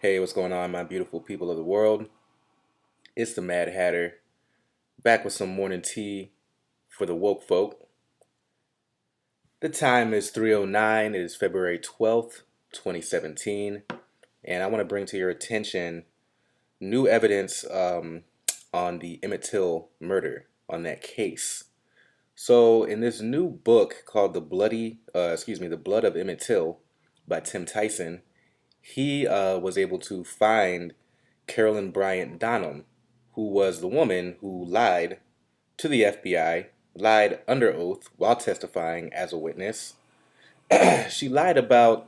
Hey, what's going on, my beautiful people of the world? It's the Mad Hatter, back with some morning tea for the woke folk. The time is 3:09. It is February 12th, 2017, and I want to bring to your attention new evidence on the Emmett Till murder, on that case. So, in this new book called The Blood of Emmett Till by Tim Tyson, he was able to find Carolyn Bryant Donham, who was the woman who lied to the FBI, lied under oath while testifying as a witness. She lied about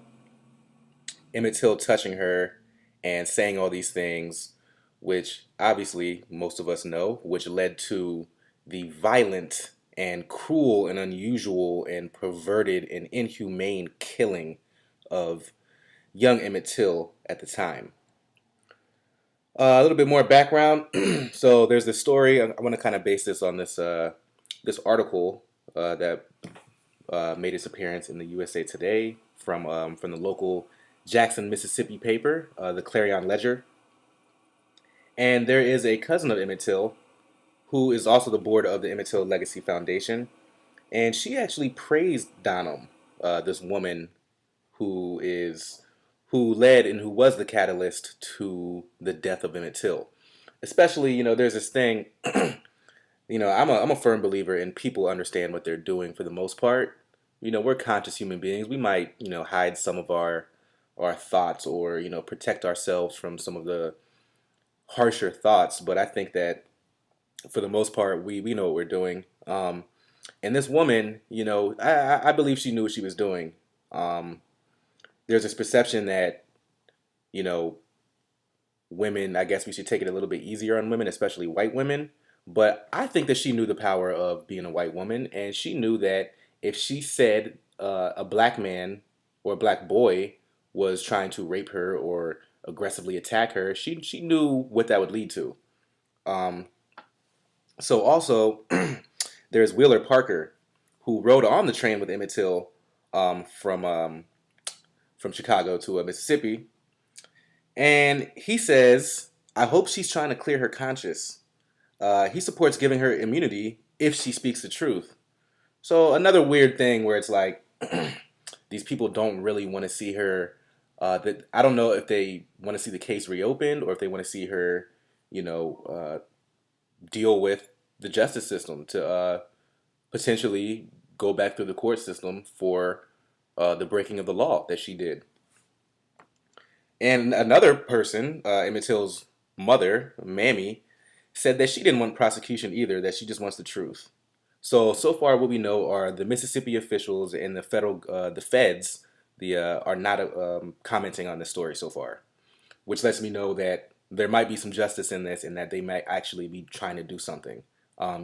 Emmett Till touching her and saying all these things, which obviously most of us know, which led to the violent and cruel and unusual and perverted and inhumane killing of young Emmett Till at the time. A little bit more background. So there's this story. I want to kind of base this on this article that made its appearance in the USA Today from the local Jackson, Mississippi paper, the Clarion Ledger. And there is a cousin of Emmett Till who is also the board of the Emmett Till Legacy Foundation, and she actually praised Donham, this woman who is who led and who was the catalyst to the death of Emmett Till. Especially, there's this thing. I'm a firm believer in people understand what they're doing for the most part. We're conscious human beings. We might, hide some of our thoughts or, protect ourselves from some of the harsher thoughts. But I think that for the most part, we know what we're doing. And this woman, I believe she knew what she was doing. Um, there's this perception that, you know, women, I guess we should take it a little bit easier on women, especially white women. But I think that she knew the power of being a white woman, and she knew that if she said a black man or a black boy was trying to rape her or aggressively attack her, she knew what that would lead to. Um, so also, there's Wheeler Parker, who rode on the train with Emmett Till from Chicago to Mississippi, and he says, "I hope she's trying to clear her conscience. He supports giving her immunity if she speaks the truth." So another weird thing where it's like these people don't really want to see her. That I don't know if they want to see the case reopened or if they want to see her, deal with the justice system to potentially go back through the court system for the breaking of the law that she did. And another person, Emmett Till's mother, Mammy, said that she didn't want prosecution either, that she just wants the truth. So far, what we know are the Mississippi officials and the feds, are not commenting on this story so far, which lets me know that there might be some justice in this and that they might actually be trying to do something.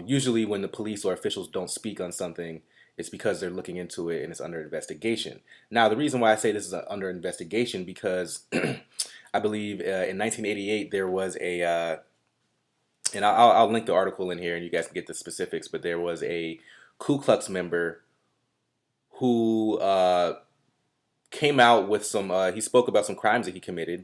Usually, when the police or officials don't speak on something, it's because they're looking into it and it's under investigation. Now, the reason why I say this is under investigation because I believe in 1988 there was and I'll link the article in here and you guys can get the specifics, but there was a Ku Klux member who came out with he spoke about some crimes that he committed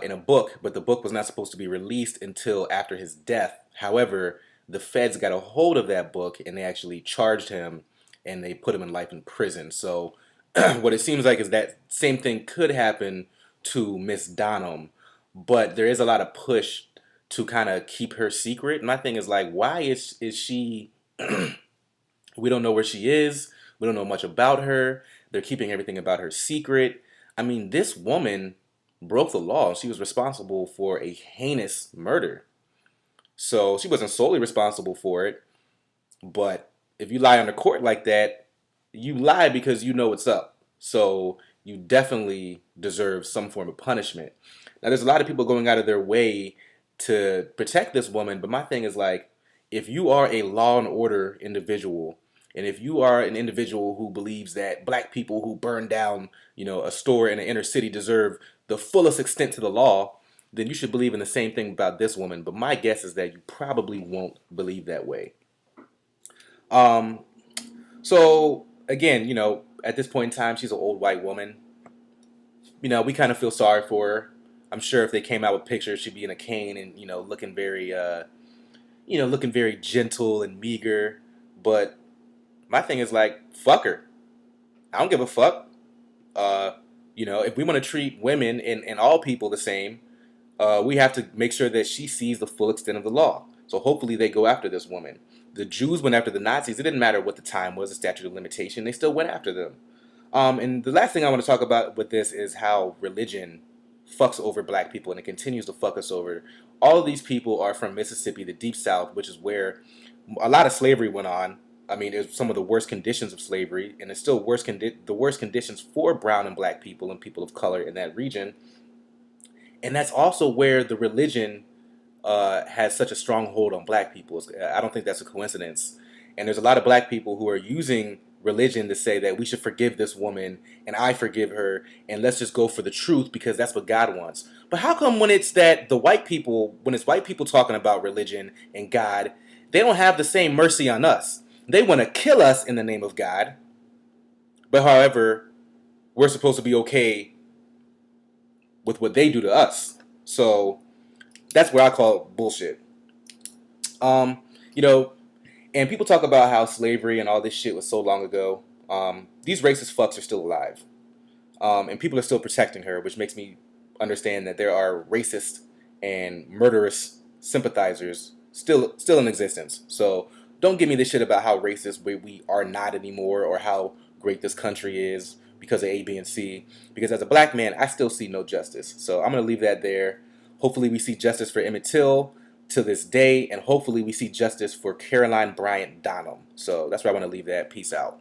in a book, but the book was not supposed to be released until after his death. However, the feds got a hold of that book and they actually charged him and they put him in life in prison. So, what it seems like is that same thing could happen to Miss Donham, but there is a lot of push to kind of keep her secret. My thing is like, why is she? We don't know where she is. We don't know much about her. They're keeping everything about her secret. I mean, this woman broke the law. She was responsible for a heinous murder. So she wasn't solely responsible for it. But if you lie on the court like that, you lie because you know what's up. So you definitely deserve some form of punishment. Now, there's a lot of people going out of their way to protect this woman, but my thing is like, if you are a law and order individual, and if you are an individual who believes that black people who burn down, a store in an inner city deserve the fullest extent to the law, then you should believe in the same thing about this woman. But my guess is that you probably won't believe that way. Um, so again, at this point in time, she's an old white woman. We kind of feel sorry for her. I'm sure if they came out with pictures, she'd be in a cane and looking very gentle and meager. But my thing is like, fuck her. I don't give a fuck. Uh, if we want to treat women and all people the same, we have to make sure that she sees the full extent of the law. So hopefully they go after this woman. The Jews went after the Nazis. It didn't matter what the time was, the statute of limitation. They still went after them. And the last thing I want to talk about with this is how religion fucks over black people, and it continues to fuck us over. All of these people are from Mississippi, the Deep South, which is where a lot of slavery went on. I mean, it's some of the worst conditions of slavery, and it's still the worst conditions for brown and black people and people of color in that region. And that's also where the religion has such a strong hold on black people. I don't think that's a coincidence. And there's a lot of black people who are using religion to say that we should forgive this woman and I forgive her and let's just go for the truth because that's what God wants. But how come when it's white people talking about religion and God, they don't have the same mercy on us? They want to kill us in the name of God. But however, we're supposed to be okay with what they do to us. So that's what I call bullshit. Um, you know, and people talk about how slavery and all this shit was so long ago. These racist fucks are still alive. And people are still protecting her, which makes me understand that there are racist and murderous sympathizers still in existence. So don't give me this shit about how racist we are not anymore or how great this country is because of A, B, and C. Because as a black man, I still see no justice. So I'm going to leave that there. Hopefully we see justice for Emmett Till to this day, and hopefully we see justice for Carolyn Bryant Donham. So that's where I want to leave that. Peace out.